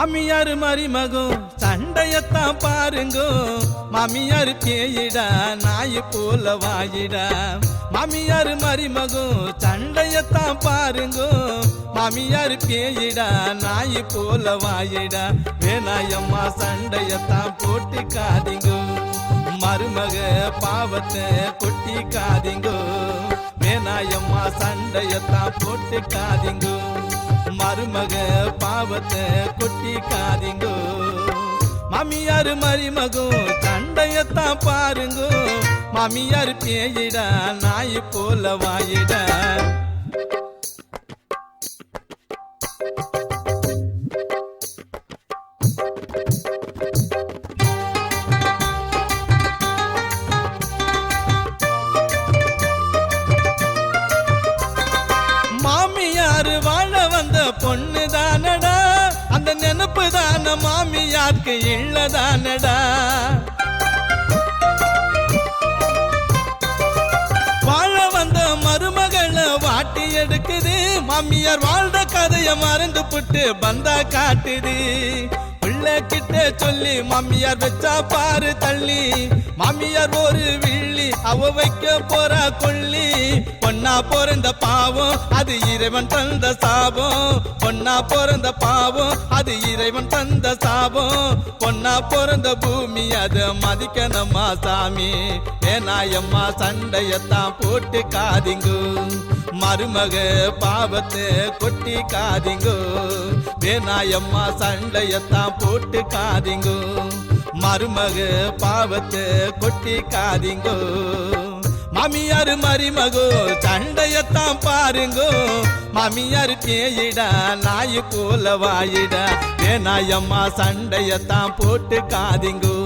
மாமியார் மருமகம் சண்டையத்தான் பாருங்கோ. மாமியார் பேயிடா நாய் போல வாயிடா. மாமியார் மருமகம் சண்டையத்தான் பாருங்கோ. மாமியார் பேயிடா நாய் போல வாயிடா. வேணாயம்மா சண்டையத்தான் போட்டு காதிங்கோ. மருமக பாவத்தை கொட்டி காதிங்கோ. வேணாயம்மா சண்டையத்தான் போட்டு காதிங்கோ. மருமக பாவத்தை கொட்டி காதிங்கோ. மாமியார் மருமகம் சண்டையத்தான் பாருங்கோ. மாமியார் பேயிடா நாய் போல வாயிடா. மாமியார் வாழ வந்த பொண்ணு தானடா. அந்த நினைப்பு தான மாமியாருக்கு இல்லதானடா. வாழ வந்த மருமகளை வாட்டி எடுக்குது. மாமியார் வாழ்ந்த கதைய மறந்து புட்டு பந்தா காட்டுது. பிள்ளை கிட்ட சொல்லி மாமியார் வச்சா பாரு தள்ளி. மாமியார் ஒரு வில்லி அவ வைக்க போறா கொள்ளி. பொன்னா பிறந்த பாவம் அது இறைவன் தந்த சாபம். பொன்னா பிறந்த பாவம் அது இறைவன் தந்த சாபம். பொன்னா பிறந்த பூமி அத மதிக்கணுமா சாமி. ஏனாயம்மா சண்டையத்தான் போட்டு காதிங்கோ. மருமக பாவத்தை கொட்டி காதிங்கோ. வேணாயம்மா சண்டையத்தான் போட்டு காதிங்கோ. மருமக பாவத்தை கொட்டி காதிங்கோ. மாமியார் மருமகோ சண்டையத்தான் பாருங்கோ. மாமியார் பேயிடா நாய் போல வாயிடா. வேணாயம்மா சண்டையத்தான் போட்டு காதிங்கோ.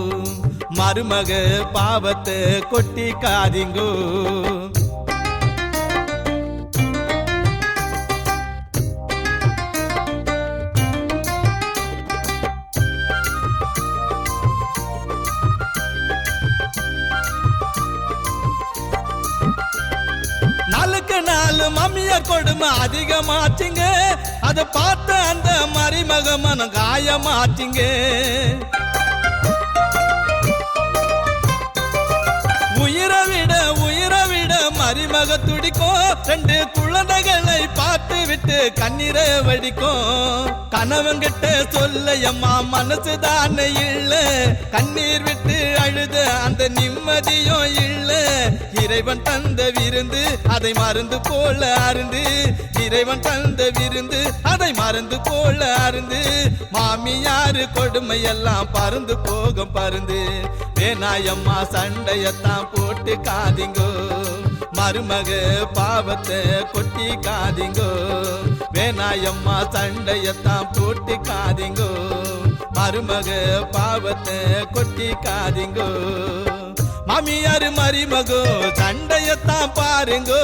மருமக பாவத்தை கொட்டி காதிங்கோ. நாளுக்கு நாலு மாமியார் கொடுமை அதிகமாச்சுங்க. அதை பார்த்த அந்த மருமக மனம் காயமாச்சுங்க. உயிரை விட மருமக துடிக்கும். 2 குழந்தைகளை பார்த்து விட்டு கண்ணீரை வடிக்கும். கணவன்கிட்ட சொல்லையம்மா மனசு தானே இல்ல. கண்ணீர் விட்டு அழுத அந்த நிம்மதியும் இல்ல. இறைவன் தந்த விருந்து அதை மருந்து போல அருந்து. இறைவன் தந்த விருந்து அதை மருந்து போல அருந்து. மாமியாரு கொடுமையெல்லாம் பறந்து போகும் பருந்து. வேணாயம்மா சண்டையத்தான் போட்டு காதிங்கோ. மருமக பாவத்தை கொட்டி காதிங்கோ. வேணாயம்மா சண்டையத்தான் போட்டு காதிங்கோ. மருமக பாவத்தை கொட்டி காதிங்கோ. மாமியார் மருமகோ சண்டையத்தான் பாருங்கோ.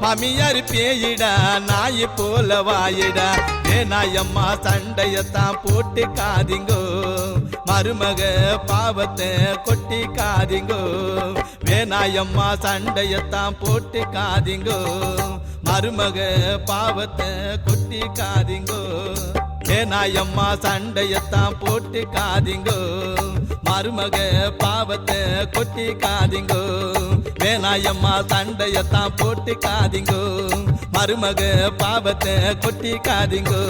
மாமியார் பேயிடா நாய் போல வாயிடா. வேணாயம்மா சண்டையத்தான் போட்டு காதிங்கோ. மருமக பாவத்தை கொட்டி காதிங்கோ. வேணாயம்மா சண்டையத்தான் போட்டு காதிங்கோ. மருமக பாவத்தை கொட்டி காதிங்கோ. வேணாயம்மா சண்டையத்தான் போட்டு காதிங்கோ. மருமக பாவத்தை கொட்டி காதிங்கோ. வேணாயம்மா சண்டையத்தான் போட்டு காதிங்கோ. மருமக பாவத்தை கொட்டி காதிங்கோ.